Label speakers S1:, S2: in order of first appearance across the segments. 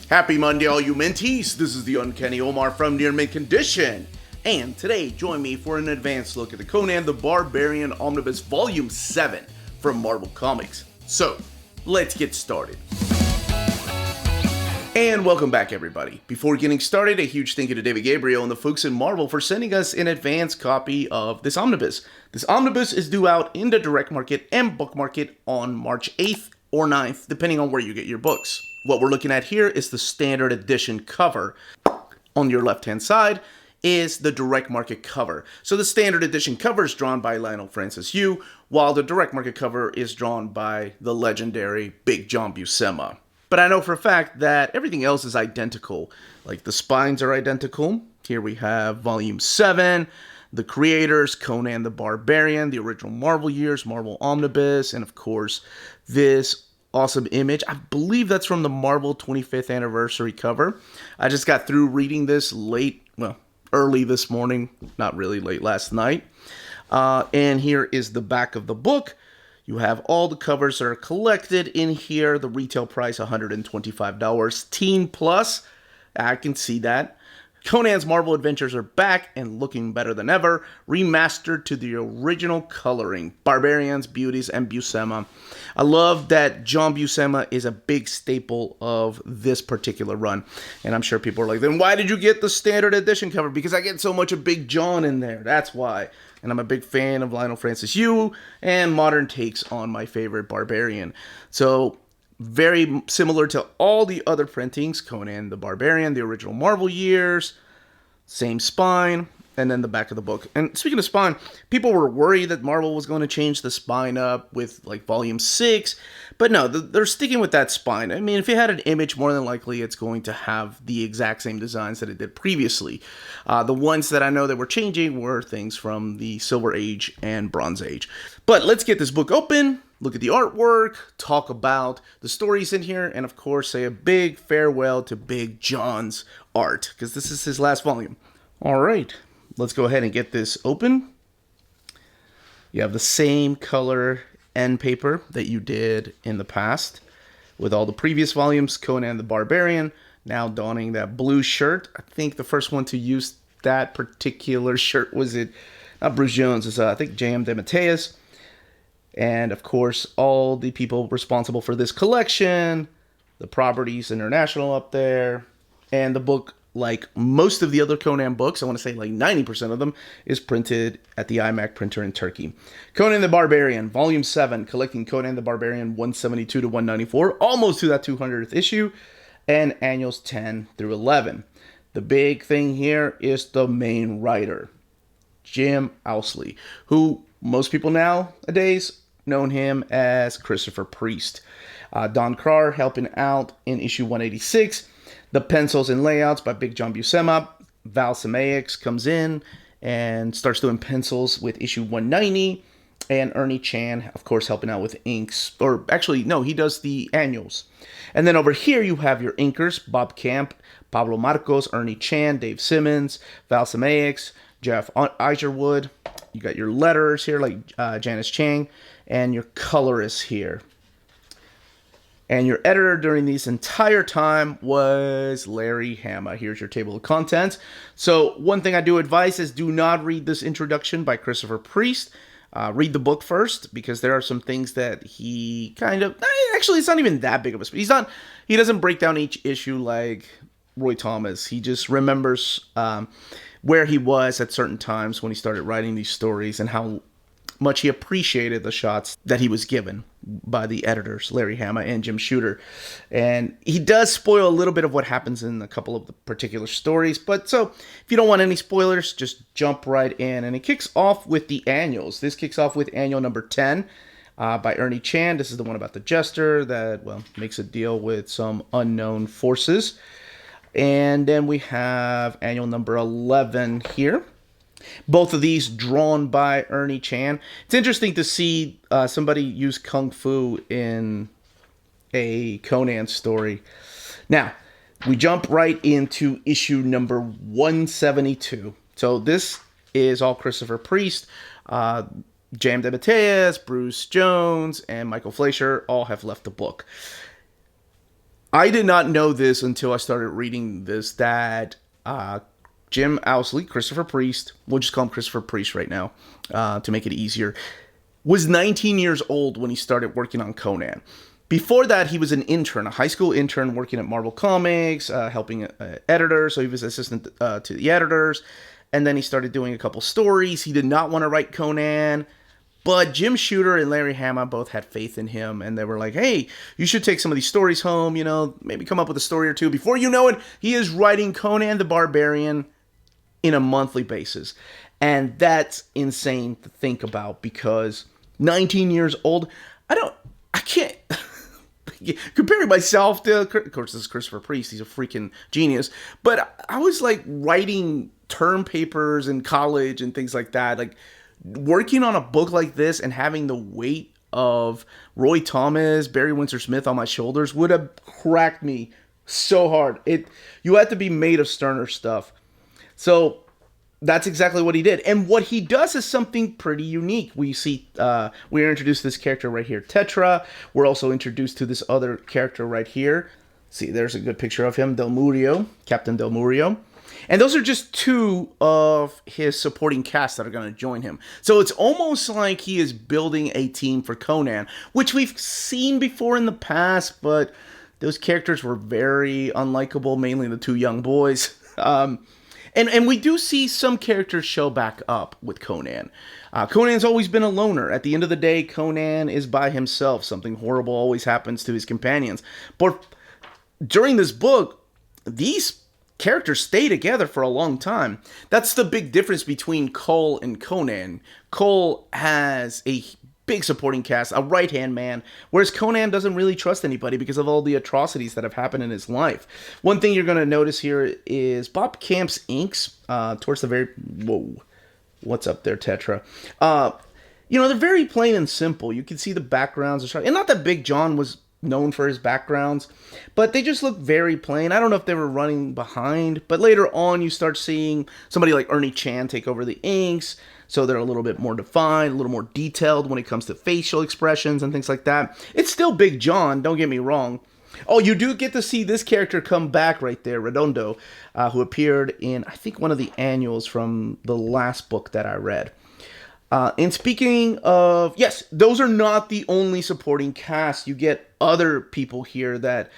S1: Happy Monday, all you mentees. This is the Uncanny Omar from Near Mint Condition. And today, join me for an advanced look at the Conan the Barbarian Omnibus Volume 7 from Marvel Comics. So, let's get started. And welcome back, everybody. Before getting started, a huge thank you to David Gabriel and the folks in Marvel for sending us an advanced copy of this omnibus. This omnibus is due out in the direct market and book market on March 8th or 9th, depending on where you get your books. What we're looking at here is the standard edition cover. On your left-hand side is the direct market cover. So the standard edition cover is drawn by Lionel Francis Yu, while the direct market cover is drawn by the legendary Big John Buscema. But I know for a fact that everything else is identical. Like the spines are identical. Here we have Volume 7, the creators, Conan the Barbarian, the original Marvel Years, Marvel Omnibus, and of course this awesome image. I believe that's from the Marvel 25th anniversary cover. I just got through reading this early this morning, not really late last night. And here is the back of the book. You have all the covers that are collected in here. The retail price, $125. Teen Plus. I can see that. Conan's Marvel Adventures are back and looking better than ever, remastered to the original coloring. Barbarians, Beauties, and Buscema. I love that John Buscema is a big staple of this particular run. And I'm sure people are like, then why did you get the standard edition cover? Because I get so much of Big John in there. That's why. And I'm a big fan of Lionel Francis Yu and modern takes on my favorite Barbarian. So very similar to all the other printings, Conan the Barbarian, the original Marvel Years, same spine, and then the back of the book. And speaking of spine, people were worried that Marvel was going to change the spine up with like Volume 6, but no, they're sticking with that spine. I mean, if you had an image, more than likely it's going to have the exact same designs that it did previously. The ones that I know that were changing were things from the Silver Age and Bronze Age. But let's get this book open, look at the artwork, talk about the stories in here, and of course say a big farewell to Big John's art, because this is his last volume. All right, let's go ahead and get this open. You have the same color end paper that you did in the past with all the previous volumes, Conan the Barbarian, now donning that blue shirt. I think the first one to use that particular shirt was not Bruce Jones, it's I think J.M. DeMatteis. And of course, all the people responsible for this collection, the Properties International up there, and the book, like most of the other Conan books, I want to say like 90% of them, is printed at the iMac printer in Turkey. Conan the Barbarian, Volume 7, collecting Conan the Barbarian 172 to 194, almost to that 200th issue, and annuals 10 through 11. The big thing here is the main writer, Jim Owsley, who most people nowadays known him as Christopher Priest. Don Carr helping out in issue 186. The pencils and layouts by Big John Buscema. Val Samaix comes in and starts doing pencils with issue 190. And Ernie Chan, of course, helping out with inks. Or actually, no, he does the annuals. And then over here you have your inkers, Bob Camp, Pablo Marcos, Ernie Chan, Dave Simmons, Val Samaix, Jeff Iserwood. You got your letterers here, like Janice Chang, and your colorists here. And your editor during this entire time was Larry Hama. Here's your table of contents. So one thing I do advise is do not read this introduction by Christopher Priest. Read the book first, because there are some things that he actually, it's not even that big of a... He doesn't break down each issue like Roy Thomas. He just remembers where he was at certain times when he started writing these stories and how much he appreciated the shots that he was given by the editors, Larry Hama and Jim Shooter. And he does spoil a little bit of what happens in a couple of the particular stories. But so, if you don't want any spoilers, just jump right in. And it kicks off with the annuals. This kicks off with annual number 10 by Ernie Chan. This is the one about the Jester that, makes a deal with some unknown forces. And then we have annual number 11 here. Both of these drawn by Ernie Chan. It's interesting to see somebody use Kung Fu in a Conan story. Now, we jump right into issue number 172. So this is all Christopher Priest. J.M. DeMatteis, Bruce Jones, and Michael Fleischer all have left the book. I did not know this until I started reading this, that Jim Owsley, Christopher Priest, we'll just call him Christopher Priest right now, to make it easier, was 19 years old when he started working on Conan. Before that, he was an intern, a high school intern working at Marvel Comics, helping editors. So he was assistant to the editors. And then he started doing a couple stories. He did not want to write Conan. But Jim Shooter and Larry Hama both had faith in him. And they were like, hey, you should take some of these stories home. You know, maybe come up with a story or two. Before you know it, he is writing Conan the Barbarian in a monthly basis. And that's insane to think about, because 19 years old, I can't comparing myself to, of course, this is Christopher Priest, he's a freaking genius, but I was like writing term papers in college and things like that, like working on a book like this and having the weight of Roy Thomas, Barry Windsor Smith on my shoulders would have cracked me so hard. You had to be made of sterner stuff. So that's exactly what he did. And what he does is something pretty unique. We are introduced to this character right here, Tetra. We're also introduced to this other character right here. See, there's a good picture of him, Del Murio, Captain Del Murio. And those are just two of his supporting cast that are going to join him. So it's almost like he is building a team for Conan, which we've seen before in the past, but those characters were very unlikable, mainly the two young boys. And we do see some characters show back up with Conan. Conan's always been a loner. At the end of the day, Conan is by himself. Something horrible always happens to his companions. But during this book, these characters stay together for a long time. That's the big difference between Cole and Conan. Cole has a big supporting cast, a right-hand man, whereas Conan doesn't really trust anybody because of all the atrocities that have happened in his life. One thing you're going to notice here is Bob Camp's inks towards the very... Whoa. What's up there, Tetra? They're very plain and simple. You can see the backgrounds. And not that Big John was known for his backgrounds, but they just look very plain. I don't know if they were running behind, but later on you start seeing somebody like Ernie Chan take over the inks, so they're a little bit more defined, a little more detailed when it comes to facial expressions and things like that. It's still Big John, don't get me wrong. Oh, you do get to see this character come back right there, Redondo, who appeared in, I think, one of the annuals from the last book that I read. And speaking of, yes, those are not the only supporting cast. You get other people here that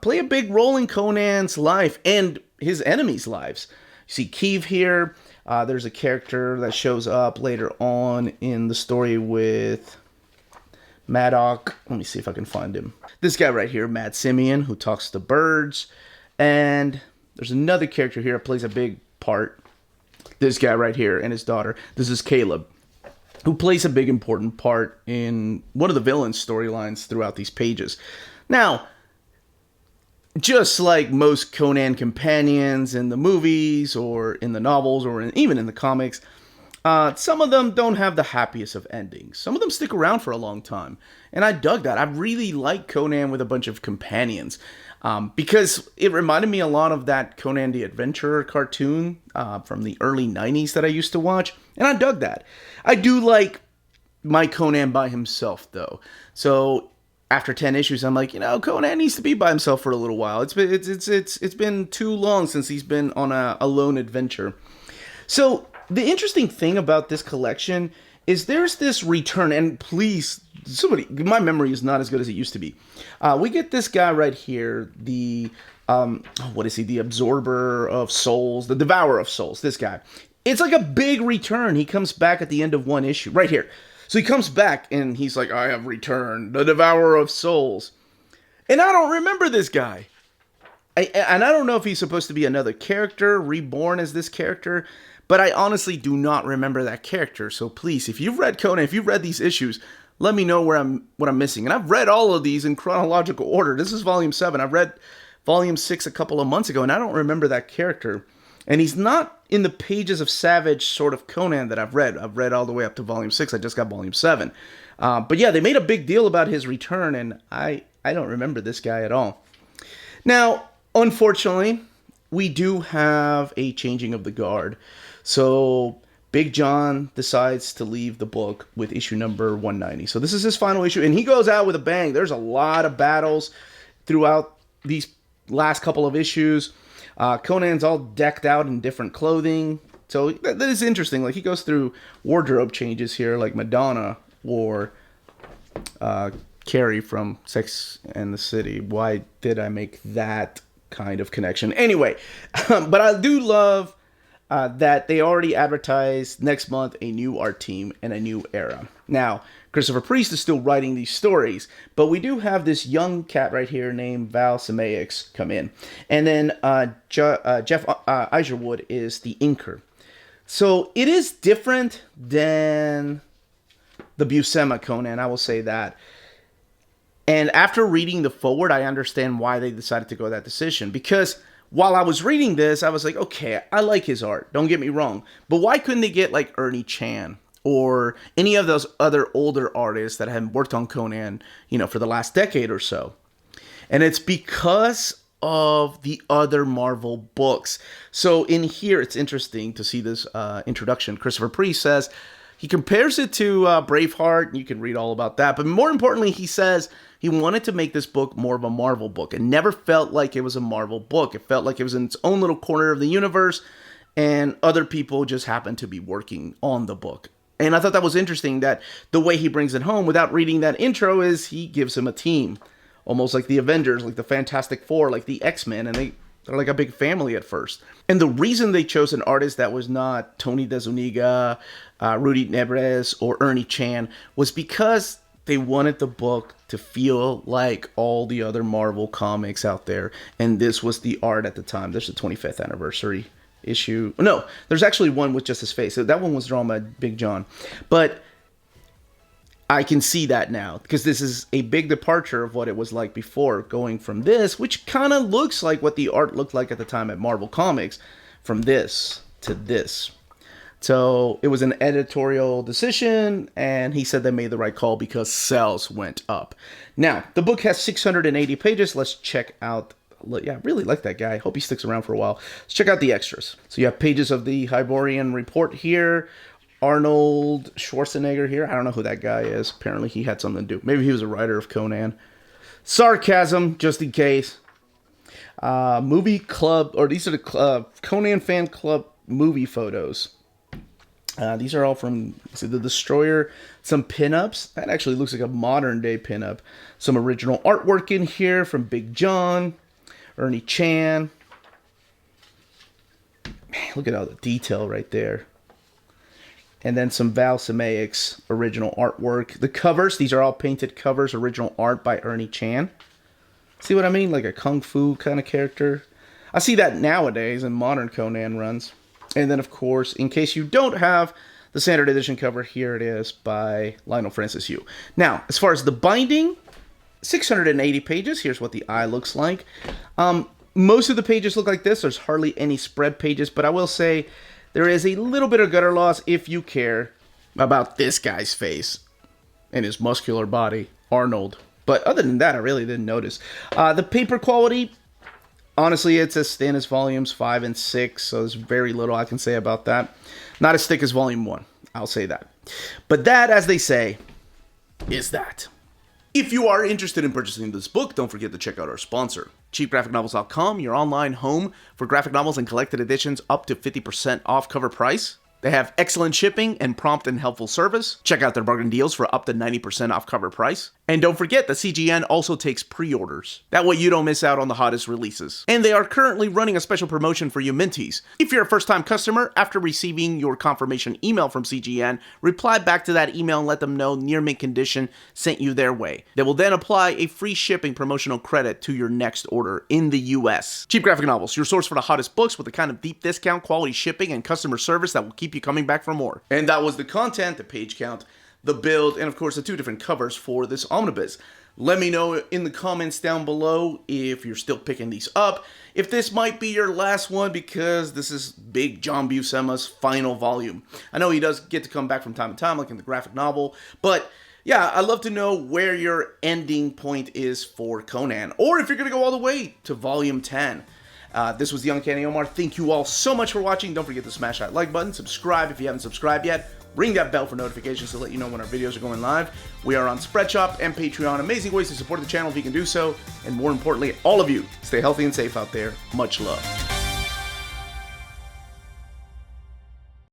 S1: play a big role in Conan's life and his enemies' lives. You see Keeve here. There's a character that shows up later on in the story with Maddock. Let me see if I can find him. This guy right here, Mad Simeon, who talks to birds. And there's another character here that plays a big part. This guy right here and his daughter. This is Caleb, who plays a big important part in one of the villain's storylines throughout these pages. Now, just like most Conan companions in the movies or in the novels or even in the comics, some of them don't have the happiest of endings. Some of them stick around for a long time. And I dug that. I really like Conan with a bunch of companions. Because it reminded me a lot of that Conan the Adventurer cartoon from the early 90s that I used to watch. And I dug that. I do like my Conan by himself, though. So after 10 issues, I'm like, Conan needs to be by himself for a little while. It's been too long since he's been on a lone adventure. So the interesting thing about this collection is there's this return, and please, my memory is not as good as it used to be. We get this guy right here, the, what is he? The Absorber of Souls, the Devourer of Souls, this guy. It's like a big return. He comes back at the end of one issue, right here. So he comes back, and he's like, I have returned, the Devourer of Souls. And I don't remember this guy. And I don't know if he's supposed to be another character, reborn as this character, but I honestly do not remember that character. So please, if you've read Conan, if you've read these issues, let me know what I'm missing. And I've read all of these in chronological order. This is Volume 7. I read Volume 6 a couple of months ago, and I don't remember that character. And he's not in the pages of Savage sort of Conan that I've read. I've read all the way up to Volume 6. I just got Volume 7. But yeah, they made a big deal about his return, and I don't remember this guy at all. Now, unfortunately, we do have a changing of the guard. So Big John decides to leave the book with issue number 190. So this is his final issue, and he goes out with a bang. There's a lot of battles throughout these last couple of issues, Conan's all decked out in different clothing. So that is interesting. Like, he goes through wardrobe changes here, like Madonna or Carrie from Sex and the City. Why did I make that kind of connection? Anyway, but I do love that they already advertised next month a new art team and a new era. Now, Christopher Priest is still writing these stories, but we do have this young cat right here named Val Samaix come in. And then Jeff Isherwood is the inker. So it is different than the Buscema Conan, I will say that. And after reading the forward, I understand why they decided to go that decision. Because while I was reading this, I was like, okay, I like his art. Don't get me wrong. But why couldn't they get like Ernie Chan or any of those other older artists that have worked on Conan, for the last decade or so? And it's because of the other Marvel books. So in here, it's interesting to see this introduction. Christopher Priest says, he compares it to Braveheart. You can read all about that. But more importantly, he says he wanted to make this book more of a Marvel book. It never felt like it was a Marvel book. It felt like it was in its own little corner of the universe, and other people just happened to be working on the book. And I thought that was interesting, that the way he brings it home without reading that intro is he gives him a team. Almost like the Avengers, like the Fantastic Four, like the X-Men, and they're like a big family at first. And the reason they chose an artist that was not Tony DeZuniga, Rudy Nebres, or Ernie Chan was because they wanted the book to feel like all the other Marvel comics out there. And this was the art at the time. There's the 25th anniversary issue. No, there's actually one with just his face. So that one was drawn by Big John. But I can see that now, because this is a big departure of what it was like before, going from this, which kind of looks like what the art looked like at the time at Marvel Comics, from this to this. So it was an editorial decision, and he said they made the right call because sales went up. Now, the book has 680 pages. Let's check out. Yeah, I really like that guy. I hope he sticks around for a while. Let's check out the extras. So you have pages of the Hyborian report here. Arnold Schwarzenegger here. I don't know who that guy is. Apparently he had something to do. Maybe he was a writer of Conan. Sarcasm, just in case. Movie club, or these are the Conan fan club movie photos. These are all from The Destroyer. Some pinups. That actually looks like a modern day pinup. Some original artwork in here from Big John. Ernie Chan. Man, look at all the detail right there. And then some Val Samaix original artwork. The covers, these are all painted covers, original art by Ernie Chan. See what I mean? Like a kung fu kind of character. I see that nowadays in modern Conan runs. And then, of course, in case you don't have the standard edition cover, here it is by Lionel Francis Yu. Now, as far as the binding, 680 pages. Here's what the eye looks like. Most of the pages look like this. There's hardly any spread pages, but I will say there is a little bit of gutter loss if you care about this guy's face and his muscular body, Arnold. But other than that, I really didn't notice. The paper quality, honestly, it's as thin as volumes 5 and 6, so there's very little I can say about that. Not as thick as volume 1, I'll say that. But that, as they say, is that. If you are interested in purchasing this book, don't forget to check out our sponsor, cheapgraphicnovels.com, your online home for graphic novels and collected editions up to 50% off cover price. They have excellent shipping and prompt and helpful service. Check out their bargain deals for up to 90% off cover price. And don't forget that CGN also takes pre-orders. That way you don't miss out on the hottest releases. And they are currently running a special promotion for you Minties. If you're a first-time customer, after receiving your confirmation email from CGN, reply back to that email and let them know near mint condition sent you their way. They will then apply a free shipping promotional credit to your next order in the US. Cheap Graphic Novels, your source for the hottest books with the kind of deep discount, quality shipping, and customer service that will keep you coming back for more. And that was the content, the page count, the build, and of course the 2 different covers for this omnibus. Let me know in the comments down below if you're still picking these up, if this might be your last one, because this is Big John Buscema's final volume. I know he does get to come back from time to time, like in the graphic novel, but yeah, I'd love to know where your ending point is for Conan, or if you're going to go all the way to volume 10. This was the Uncanny Omar. Thank you all so much for watching. Don't forget to smash that like button, subscribe if you haven't subscribed yet. Ring that bell for notifications to let you know when our videos are going live. We are on Spreadshop and Patreon. Amazing ways to support the channel if you can do so. And more importantly, all of you, stay healthy and safe out there. Much love.